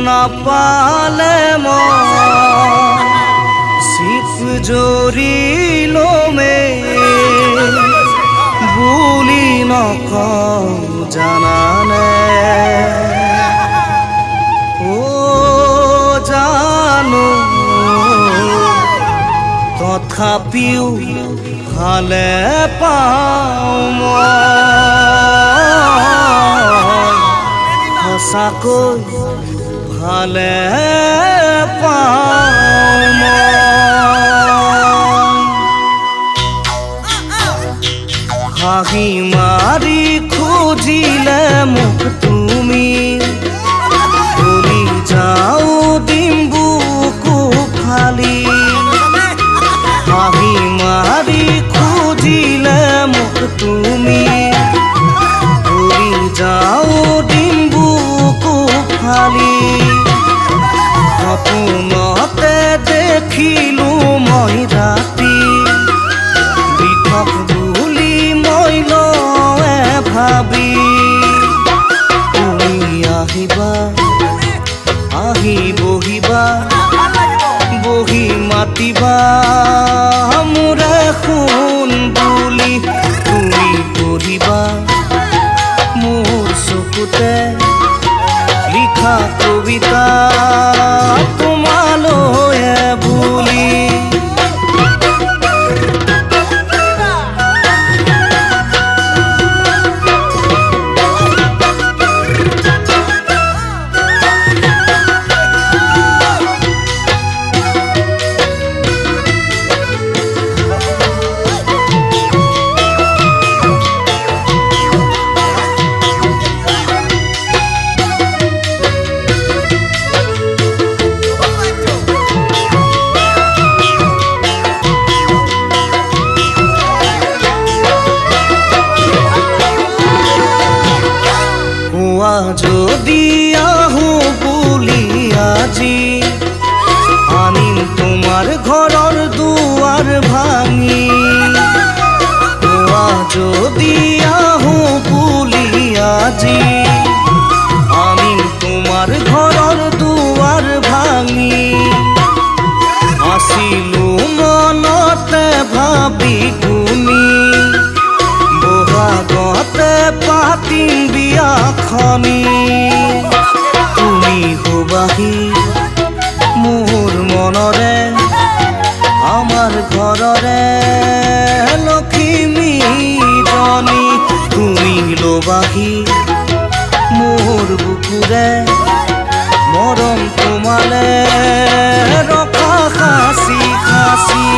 নাপালে চিপ জৰিলমে বুলি নকওঁ জানানে ও জানো তথাপিও ভালে পাওঁ মই সঁচাকৈ ভালে পাওঁ মই হাঁহি মাৰি খুজিলে মোক তুমি তুলি যাওঁ দিম বুকু ফালি হাঁহি মাৰি খুজিলে মোক তুমি তুলি যাওঁ দিম বুকু ফালি সপোনতে দেখিলো মই ৰাতি বিধক বুলি মই লয়ে ভাবি তুমি আহিবা আহি বহিবা বহি মাতিবা মোৰে শুন বুলি তুমি পঢ়িবা মোৰ চকুতে লিখা কবিতা তোমালৈ বুলি যদি আহো বুলি আজি আনিম তোমাৰ ঘৰৰ দুৱাৰ ভাঙি যদি আহো বুলি আজি আনিম তোমাৰ ঘৰৰ দুৱাৰ ভাঙি আছিলো মনতে ভাবি গুণি বহাগতে পাতিম বিয়াখনি তুমি হুবাহি মোৰ মনৰে আমাৰ ঘৰৰে লখিমী জনী তুমি লবাহি মোৰ বুকুৰে মৰম তোমালে ৰখা খাচি খাচি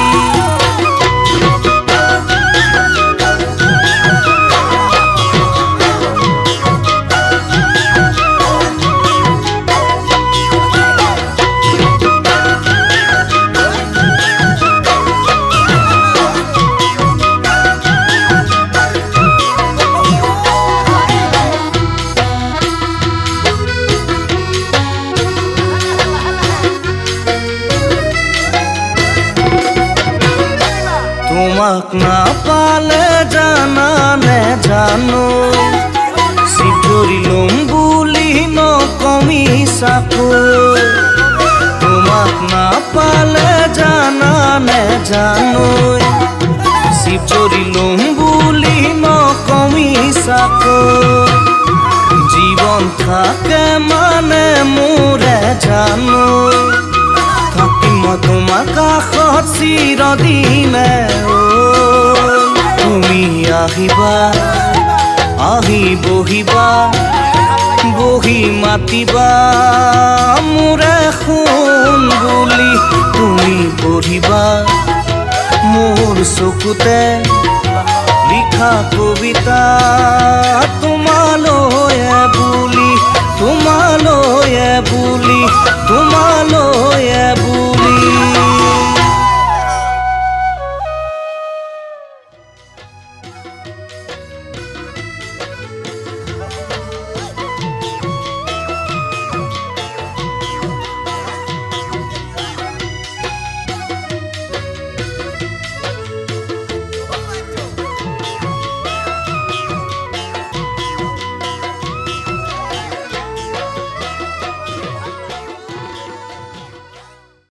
তোমাক নাপালে জানানে জানো চিঠৰিলম বুলি নকমি চাকো তোমাক নাপালে জানানে জানো চিঠৰিলম বুলি নকমি চাকো জীৱন থাকে মানে মোৰে জানো তোমাৰ কাষত চিৰদিনে তুমি আহিবা আহি বহিবা বহি মাতিবা মোৰে শুন বুলি তুমি পঢ়িবা মোৰ চকুতে লিখা কবিতা তোমালৈ